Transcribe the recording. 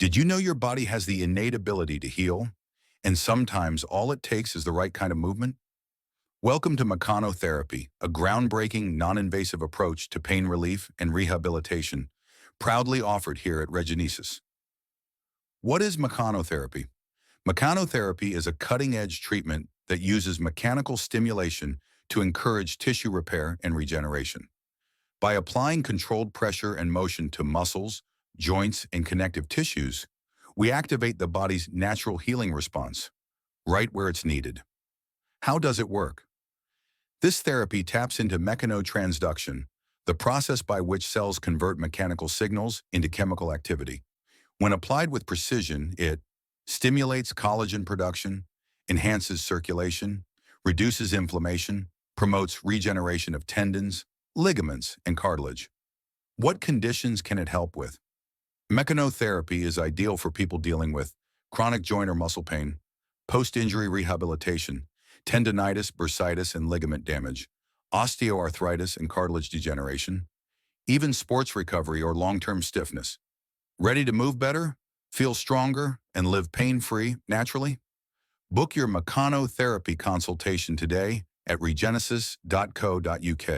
Did you know your body has the innate ability to heal? And sometimes all it takes is the right kind of movement? Welcome to Mechanotherapy, a groundbreaking, non-invasive approach to pain relief and rehabilitation, proudly offered here at Regenesis. What is mechanotherapy? Mechanotherapy is a cutting-edge treatment that uses mechanical stimulation to encourage tissue repair and regeneration. By applying controlled pressure and motion to muscles, joints, and connective tissues, we activate the body's natural healing response, right where it's needed. How does it work? This therapy taps into mechanotransduction, the process by which cells convert mechanical signals into chemical activity. When applied with precision, it stimulates collagen production, enhances circulation, reduces inflammation, promotes regeneration of tendons, ligaments, and cartilage. What conditions can it help with? Mechanotherapy is ideal for people dealing with chronic joint or muscle pain, post-injury rehabilitation, tendonitis, bursitis, and ligament damage, osteoarthritis and cartilage degeneration, even sports recovery or long-term stiffness. Ready to move better, feel stronger, and live pain-free naturally? Book your Mechanotherapy consultation today at regenesis.co.uk.